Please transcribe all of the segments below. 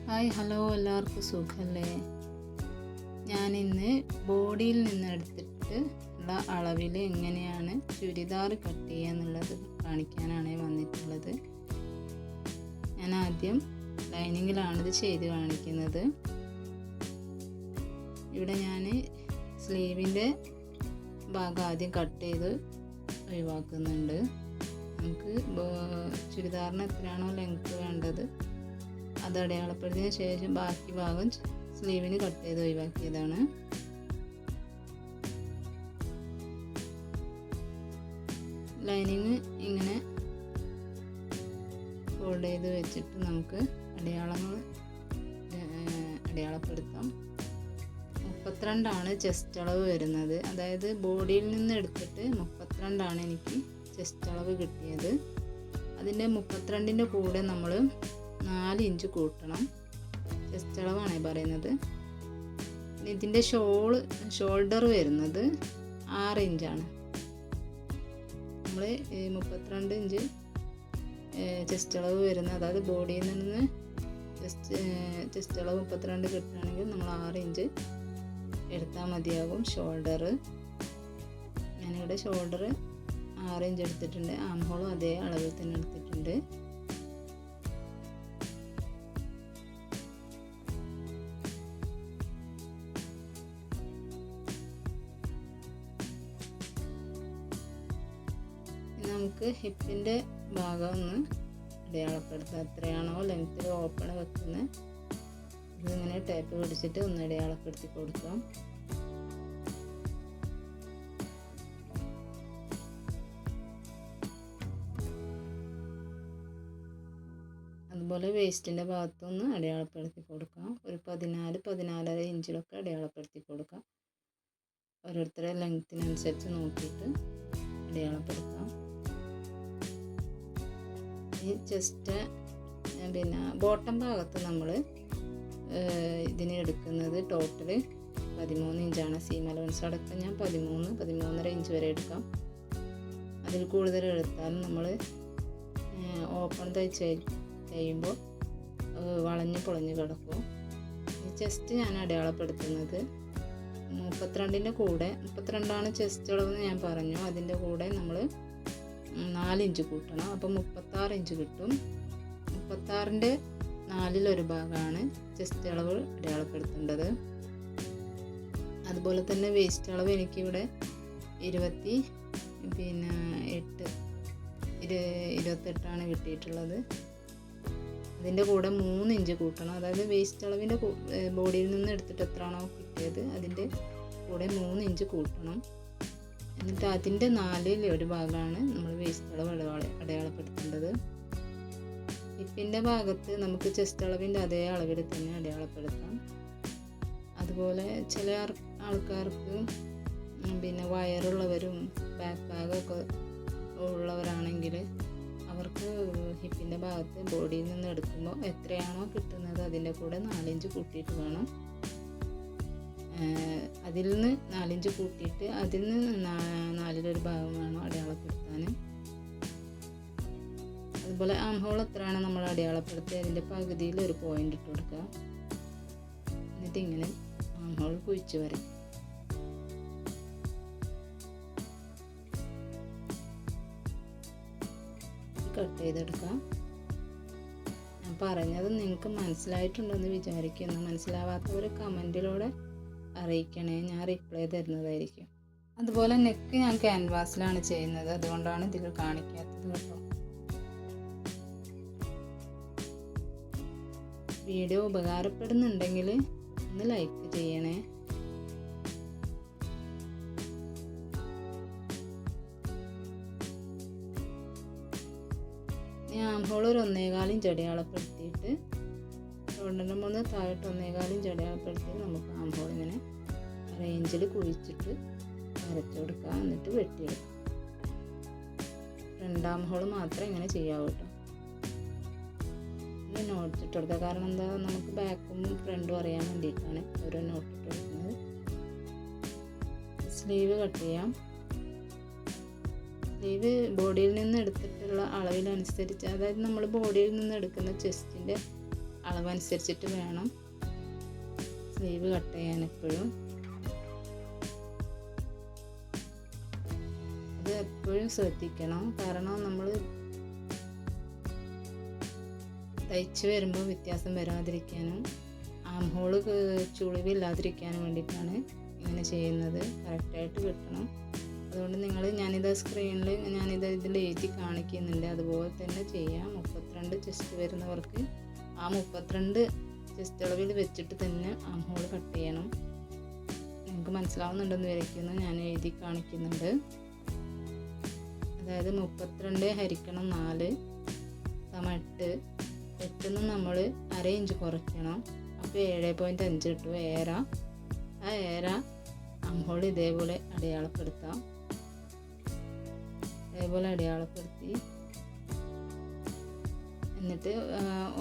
Hi hello, എല്ലാവർക്കും സുഖമല്ലേ? ഞാനിന്ന് ബോഡിയിൽ നിന്ന് എടുത്തിട്ട് ഉള്ള അളവിൽ എങ്ങനെയാണ് ചുരിദാർ കട്ട് ചെയ്യുക എന്നുള്ളത് കാണിക്കാനാണ് വന്നിട്ടുള്ളത്. ഞാൻ ആദ്യം ലൈനിങ്ങിലാണിത് ചെയ്ത് കാണിക്കുന്നത്. ഇവിടെ ഞാൻ സ്ലീവിൻ്റെ ഭാഗം ആദ്യം കട്ട് ചെയ്ത് ഒഴിവാക്കുന്നുണ്ട്. നമുക്ക് ചുരിദാറിന് എത്രയാണോ ലെങ്ത്ത് വേണ്ടത് അത് അടയാളപ്പെടുത്തിയതിന് ശേഷം ബാക്കി ഭാഗം സ്ലീവിന് കട്ട് ചെയ്ത് ഒഴിവാക്കിയതാണ്. ലൈനിങ് ഇങ്ങനെ ഫോൾഡ് ചെയ്ത് വെച്ചിട്ട് നമുക്ക് അടയാളപ്പെടുത്താം. 32 ചെസ്റ്റ് അളവ് വരുന്നത്. അതായത് ബോഡിയിൽ നിന്ന് എടുത്തിട്ട് 32 എനിക്ക് ചെസ്റ്റ് അളവ് കിട്ടിയത്. അതിൻ്റെ 32ൻ്റെ കൂടെ നമ്മൾ 4 ഇഞ്ച് കൂട്ടണം. ചെസ്റ്റ് അളവാണ് പറയുന്നത്. ഇതിൻ്റെ ഷോൾഡർ വരുന്നത് 6 ഇഞ്ചാണ്. നമ്മൾ 32 ഇഞ്ച് ചെസ്റ്റ് അളവ് വരുന്നത്, അതായത് ബോഡിയിൽ നിന്ന് ചെസ്റ്റ് അളവ് 32 കിട്ടുകയാണെങ്കിൽ നമ്മൾ 6 ഇഞ്ച് എടുത്താൽ മതിയാകും. ഞാനിവിടെ ഷോൾഡർ 6 ഇഞ്ച് എടുത്തിട്ടുണ്ട്. ആം ഹോളും അതേ അളവിൽ തന്നെ എടുത്തിട്ടുണ്ട്. നമുക്ക് ഹിപ്പിൻ്റെ ഭാഗം ഒന്ന് അടയാളപ്പെടുത്താം. എത്രയാണോ ലെങ്ത്തിൽ ഓപ്പൺ വെക്കുന്നത് ഇതിങ്ങനെ ടേപ്പ് പിടിച്ചിട്ട് ഒന്ന് അടയാളപ്പെടുത്തി കൊടുക്കാം. അതുപോലെ വേസ്റ്റിൻ്റെ ഭാഗത്തൊന്ന് അടയാളപ്പെടുത്തി കൊടുക്കാം. ഒരു 14-14.5 ഇഞ്ചിലൊക്കെ അടയാളപ്പെടുത്തി കൊടുക്കാം. ഓരോരുത്തരുടെ ലെങ്ത്തിനനുസരിച്ച് നോക്കിയിട്ട് അടയാളപ്പെടുത്താം. ഈ ചെസ്റ്റ് ബോട്ടം ഭാഗത്ത് നമ്മൾ ഇതിന് എടുക്കുന്നത് ടോട്ടൽ 13 ഇഞ്ചാണ്. സീം അലവൻസ് അടക്കം ഞാൻ 13-13.5 ഇഞ്ച് വരെ എടുക്കാം. അതിൽ കൂടുതൽ എടുത്താലും നമ്മൾ ഓപ്പൺ തയ്ച്ച് കഴിയുമ്പോൾ വളഞ്ഞ് പൊളഞ്ഞ് കിടക്കും. ഈ ചെസ്റ്റ് ഞാൻ അടയാളപ്പെടുത്തുന്നത് 32ൻ്റെ കൂടെ 32 ചെസ്റ്റ് അളവെന്ന് ഞാൻ പറഞ്ഞു. അതിൻ്റെ കൂടെ നമ്മൾ 4 ഇഞ്ച് കൂട്ടണം. അപ്പോൾ 36 ഇഞ്ച് കിട്ടും. 36ൻ്റെ 4/1 ഭാഗമാണ് ചെസ്റ്റ് അളവ് അടയാളപ്പെടുത്തേണ്ടത്. അതുപോലെ തന്നെ വേസ്റ്റ് അളവ് എനിക്കിവിടെ 28 കിട്ടിയിട്ടുള്ളത്. അതിൻ്റെ കൂടെ 3 ഇഞ്ച് കൂട്ടണം. അതായത് വേസ്റ്റ് അളവിൻ്റെ ബോഡിയിൽ നിന്ന് എടുത്തിട്ട് എത്രയാണോ കിട്ടിയത് അതിൻ്റെ കൂടെ 3 ഇഞ്ച് കൂട്ടണം. എന്നിട്ട് അതിൻ്റെ 4/1 ഭാഗമാണ് നമ്മൾ വേസ്റ്റ് അളവ് അടയാളപ്പെടുത്തേണ്ടത്. ഹിപ്പിൻ്റെ ഭാഗത്ത് നമുക്ക് ചെസ്റ്റ് അളവിൻ്റെ അതേ അളവിൽ തന്നെ അടയാളപ്പെടുത്താം. അതുപോലെ ചില ആൾക്കാർക്ക് വയറുള്ളവരും ബാക്ക് ബാഗൊക്കെ ഉള്ളവരാണെങ്കിൽ അവർക്ക് ഹിപ്പിൻ്റെ ഭാഗത്ത് ബോഡിയിൽ നിന്ന് എടുക്കുമ്പോൾ എത്രയാണോ കിട്ടുന്നത് അതിൻ്റെ കൂടെ 4 ഇഞ്ച് കൂട്ടിയിട്ട് വേണം. അതിൽ നിന്ന് 4 ഇഞ്ച് കൂട്ടിയിട്ട് അതിൽ നിന്ന് 4/1 ഭാഗം വേണം അടയാളപ്പെടുത്താൻ. അതുപോലെ ആം ഹോൾ എത്രയാണ് നമ്മൾ അടയാളപ്പെടുത്തി അതിൻ്റെ പകുതിയിൽ ഒരു പോയിന്റ് ഇട്ട് കൊടുക്കുക. എന്നിട്ട് ഇങ്ങനെ ആം ഹോൾ കുഴിച്ച് വരയ്ക്കും. കട്ട് ചെയ്തെടുക്കാം. ഞാൻ പറഞ്ഞത് നിങ്ങൾക്ക് മനസ്സിലായിട്ടുണ്ടെന്ന് വിചാരിക്കുന്നു. മനസ്സിലാവാത്തവർ കമൻറ്റിലൂടെ അറിയിക്കണേ, ഞാൻ റിപ്ലൈ തരുന്നതായിരിക്കും. അതുപോലെ നെക്ക് ഞാൻ ക്യാൻവാസിലാണ് ചെയ്യുന്നത്, അതുകൊണ്ടാണ് ഇതിൽ കാണിക്കാത്തത് കേട്ടോ. വീഡിയോ ഉപകാരപ്പെടുന്നുണ്ടെങ്കിൽ ഒന്ന് ലൈക്ക് ചെയ്യണേ. ആം ഹോൾ ഒരു 1.25 ഇഞ്ച് അടയാളപ്പെടുത്തിയിട്ട് ഷോൾഡറിൻ്റെ മുകളിൽ താഴോട്ട് 1.25 ഇഞ്ച് അടയാളപ്പെടുത്തിയിട്ട് നമുക്ക് ആം ഹോൾ ഇങ്ങനെ റേഞ്ചിൽ കുഴിച്ചിട്ട് വരച്ചു കൊടുക്കുക. എന്നിട്ട് വെട്ടിയെടുക്കാം. 2 ഹോൾ മാത്രമേ ഇങ്ങനെ ചെയ്യാവൂ കേട്ടോ. ഇത് നോട്ട് ഇട്ട് കൊടുക്കുക. കാരണം എന്താ, നമുക്ക് ബാക്കും ഫ്രണ്ടും അറിയാൻ വേണ്ടിയിട്ടാണ് ഓരോ നോട്ട് ഇട്ട് കൊടുക്കുന്നത്. സ്ലീവ് കട്ട് ചെയ്യാം. സ്ലീവ് ബോഡിയിൽ നിന്ന് എടുത്തിട്ടുള്ള അളവിനനുസരിച്ച്, അതായത് നമ്മൾ ബോഡിയിൽ നിന്ന് എടുക്കുന്ന ചെസ്റ്റിൻ്റെ അളവനുസരിച്ചിട്ട് വേണം സ്ലീവ് കട്ട് ചെയ്യാൻ എപ്പോഴും. ഇത് എപ്പോഴും ശ്രദ്ധിക്കണം, കാരണം നമ്മൾ തയ്ച്ച് വരുമ്പോൾ വ്യത്യാസം വരാതിരിക്കാനും ആം ഹോള് ചുളിവില്ലാതിരിക്കാനും വേണ്ടിയിട്ടാണ് ഇങ്ങനെ ചെയ്യുന്നത്. കറക്റ്റായിട്ട് കിട്ടണം. അതുകൊണ്ട് ഞാനിത് സ്ക്രീനിൽ ഇതിൽ എഴുതി കാണിക്കുന്നുണ്ട്, അതുപോലെ തന്നെ ചെയ്യാം. 32 ചെസ്റ്റ് വരുന്നവർക്ക് ആ 32 ചെസ്റ്റ് അളവിൽ വെച്ചിട്ട് തന്നെ ആം ഹോള് കട്ട് ചെയ്യണം. നിങ്ങൾക്ക് മനസ്സിലാവുന്നുണ്ടെന്ന് വിചാരിക്കുന്നു, ഞാൻ എഴുതി കാണിക്കുന്നുണ്ട്. അതായത് 32 ഹരിക്കണം 4 8. 8 നമ്മൾ 1/2 ഇഞ്ച് കുറയ്ക്കണം. അപ്പോൾ 7.5 കിട്ടും ഏര. ആ ഏര ആം ഹോൾ ഇതേപോലെ അടയാളപ്പെടുത്താം. ഇതേപോലെ അടയാളപ്പെടുത്തി എന്നിട്ട്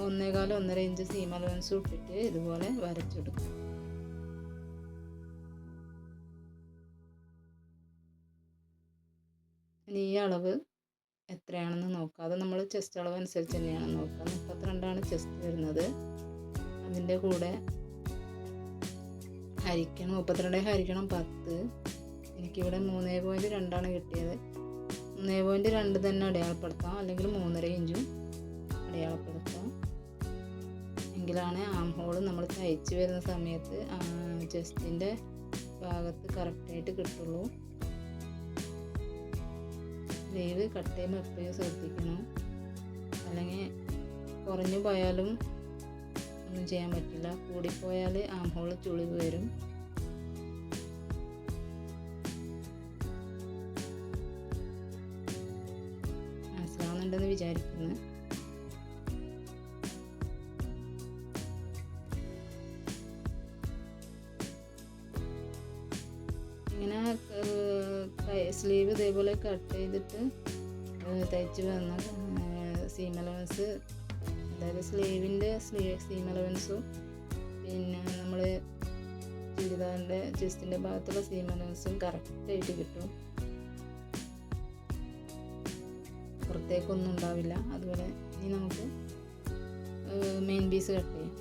1.25 ഇഞ്ച് സീം അലവൻസ് ഇട്ടിട്ട് ഇതുപോലെ വരച്ചെടുക്കും. ഇനി ഈ അളവ് എത്രയാണെന്ന് നോക്കാം. അത് നമ്മൾ ചെസ്റ്റ് അളവ് അനുസരിച്ച് തന്നെയാണ് നോക്കുക. 32 ചെസ്റ്റ് വരുന്നത്. അതിൻ്റെ കൂടെ ഹരിക്കണം 32 ഹരിക്കണം 10. എനിക്കിവിടെ 3.2 കിട്ടിയത്. 3.2 തന്നെ അടയാളപ്പെടുത്താം, അല്ലെങ്കിൽ 3.5 ഇഞ്ചും അടയാളപ്പെടുത്താം. എങ്കിലാണ് ആം ഹോൾ നമ്മൾ തയ്ച്ച് വരുന്ന സമയത്ത് ചെസ്റ്റിൻ്റെ ഭാഗത്ത് കറക്റ്റായിട്ട് കിട്ടുള്ളൂ. സ്ലീവ് കട്ട് ചെയ്യുമ്പോൾ എപ്പോഴും ശ്രദ്ധിക്കണം, അല്ലെങ്കിൽ കുറഞ്ഞു പോയാലും ഒന്നും ചെയ്യാൻ പറ്റില്ല. കൂടിപ്പോയാൽ ആം ഹോൾ ചുളിവ് വരും. മനസ്സിലാവുന്നുണ്ടെന്ന് വിചാരിക്കുന്നു. ഇങ്ങനെ സ്ലീവ് ഇതേപോലെ കട്ട് ചെയ്തിട്ട് തയ്ച്ച് വന്ന സീം അലവൻസ്, അതായത് സ്ലീവിൻ്റെ സീം അലവൻസും പിന്നെ നമ്മൾ ചുരിദാറിൻ്റെ ചെസ്റ്റിൻ്റെ ഭാഗത്തുള്ള സീം അലവൻസും കറക്റ്റായിട്ട് കിട്ടും. പുറത്തേക്കൊന്നും ഉണ്ടാവില്ല. അതുപോലെ ഇനി നമുക്ക് മെയിൻ പീസ് കട്ട് ചെയ്യാം.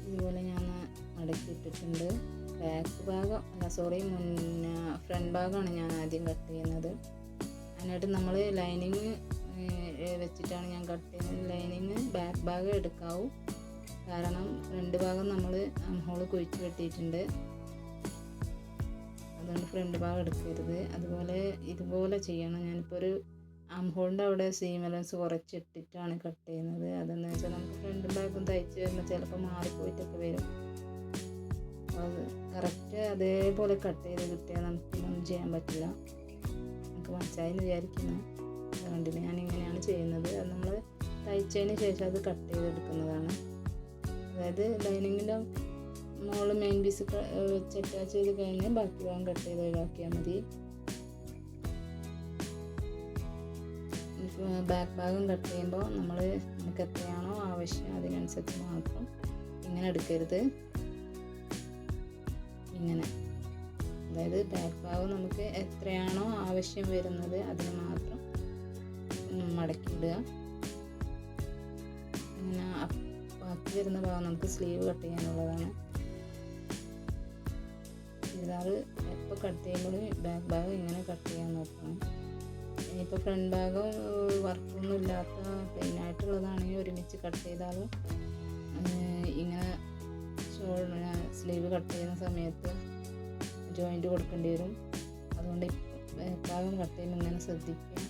ഇതുപോലെ ഞാൻ മടക്കിയിട്ടിട്ടുണ്ട്. ബാക്ക് ഭാഗം ഫ്രണ്ട് ഭാഗമാണ് ഞാൻ ആദ്യം കട്ട് ചെയ്യുന്നത്. അതിനായിട്ട് നമ്മൾ ലൈനിങ് വെച്ചിട്ടാണ് ഞാൻ കട്ട് ചെയ്യുന്നത്. ലൈനിങ് ബാക്ക് ഭാഗം എടുക്കാവൂ, കാരണം ഫ്രണ്ട് ഭാഗം നമ്മൾ ഹോള് കുഴിച്ച് വെട്ടിയിട്ടുണ്ട്. അതുകൊണ്ട് ഫ്രണ്ട് ഭാഗം എടുക്കരുത്. അതുപോലെ ഇതുപോലെ ചെയ്യണം. ഞാനിപ്പോൾ ഒരു ആം ഹോളിൻ്റെ അവിടെ സീം അലവൻസ് കുറച്ചിട്ടിട്ടാണ് കട്ട് ചെയ്യുന്നത്. അതെന്ന് വെച്ചാൽ നമുക്ക് ഫ്രണ്ട് ഭാഗം തയ്ച്ച് വരുമ്പോൾ ചിലപ്പോൾ മാറിപ്പോയിട്ടൊക്കെ വരും. അപ്പോൾ അത് കറക്റ്റ് അതേപോലെ കട്ട് ചെയ്ത് കിട്ടിയാൽ നമുക്കൊന്നും ചെയ്യാൻ പറ്റില്ല. നമുക്ക് മനസ്സിലായെന്ന് വിചാരിക്കുന്നു. അതുകൊണ്ട് ഞാനിങ്ങനെയാണ് ചെയ്യുന്നത്. അത് നമ്മൾ തയ്ച്ചതിന് ശേഷം അത് കട്ട് ചെയ്തെടുക്കുന്നതാണ്. അതായത് ലൈനിങ്ങിൻ്റെ മുകളിൽ മെയിൻ പീസ് വെച്ച് അറ്റാച്ച് ചെയ്ത് കഴിഞ്ഞ് ബാക്കി ഭാഗം കട്ട് ചെയ്ത് ഒഴിവാക്കിയാൽ മതി. ബാക്ക് ഭാഗം കട്ട് ചെയ്യുമ്പോൾ നമുക്ക് എത്രയാണോ ആവശ്യം അതിനനുസരിച്ച് മാത്രം. ഇങ്ങനെ എടുക്കരുത്, ഇങ്ങനെ. അതായത് ബാക്ക് ഭാഗം നമുക്ക് എത്രയാണോ ആവശ്യം വരുന്നത് അതിന് മാത്രം മടക്കിയിടുക. അങ്ങനെ ബാക്കി വരുന്ന ഭാഗം നമുക്ക് സ്ലീവ് കട്ട് ചെയ്യാനുള്ളതാണ്. ചുരിദാർ എപ്പോൾ കട്ട് ചെയ്യുമ്പോഴും ബാക്ക് ഭാഗം ഇങ്ങനെ കട്ട് ചെയ്യാൻ നോക്കണം. ഇനിയിപ്പോൾ ഫ്രണ്ട് ഭാഗം വർക്കൊന്നും ഇല്ലാത്ത പ്ലെയിനായിട്ടുള്ളതാണെങ്കിൽ ഒരുമിച്ച് കട്ട് ചെയ്താലും ഇങ്ങനെ സ്ലീവ് കട്ട് ചെയ്യുന്ന സമയത്ത് ജോയിൻറ്റ് കൊടുക്കേണ്ടി വരും. അതുകൊണ്ട് ബാക്ക് ഭാഗം കട്ട് ചെയ്യുമ്പോൾ ഇങ്ങനെ ശ്രദ്ധിക്കുക.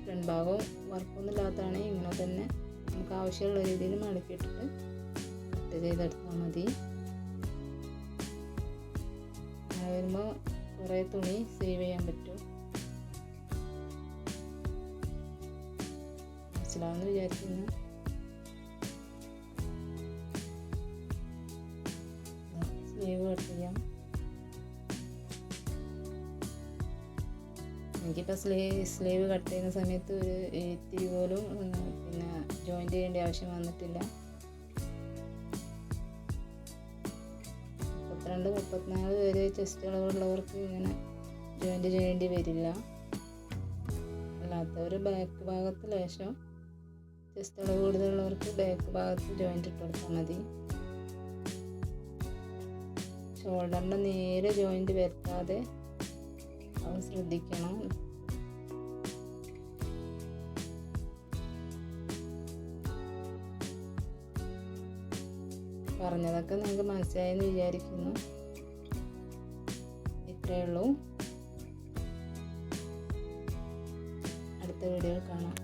ഫ്രണ്ട് ഭാഗം വർക്കൊന്നും ഇല്ലാത്തതാണെങ്കിൽ ഇങ്ങനെ തന്നെ നമുക്ക് ആവശ്യമുള്ള രീതിയിൽ മടക്കിയിട്ടിട്ട് കട്ട് ചെയ്തെടുത്താൽ മതി. അങ്ങനെ വരുമ്പോൾ കുറേ തുണി സേവ് ചെയ്യാൻ പറ്റും. മനസ്സിലാവുമെന്ന് വിചാരിക്കുന്നു. സ്ലീവ് കട്ട് ചെയ്യാം. എനിക്കിപ്പോൾ സ്ലീവ് കട്ട് ചെയ്യുന്ന സമയത്ത് ഒരു ഇത്തിരി പോലും പിന്നെ ജോയിൻ്റ് ചെയ്യേണ്ട ആവശ്യം വന്നിട്ടില്ല. 32-34 വരെ ചെസ്റ്റ് അളവുള്ളവർക്ക് ഇങ്ങനെ ജോയിൻ്റ് ചെയ്യേണ്ടി വരില്ല. അല്ലാത്തവർ ബാക്ക് ഭാഗത്ത് ലേശം ചെസ്റ്റ് അളവ് കൂടുതലുള്ളവർക്ക് ബാക്ക് ഭാഗത്ത് ജോയിൻ്റ് ഇട്ട് കൊടുത്താൽ മതി. ഷോൾഡറിൻ്റെ നേരെ ജോയിൻ്റ് വരുത്താതെ അത് ശ്രദ്ധിക്കണം. പറഞ്ഞതൊക്കെ നിങ്ങൾക്ക് മനസ്സിലായെന്ന് വിചാരിക്കുന്നു. ഇത്രയേ ഉള്ളൂ. അടുത്ത വീഡിയോയിൽ കാണാം.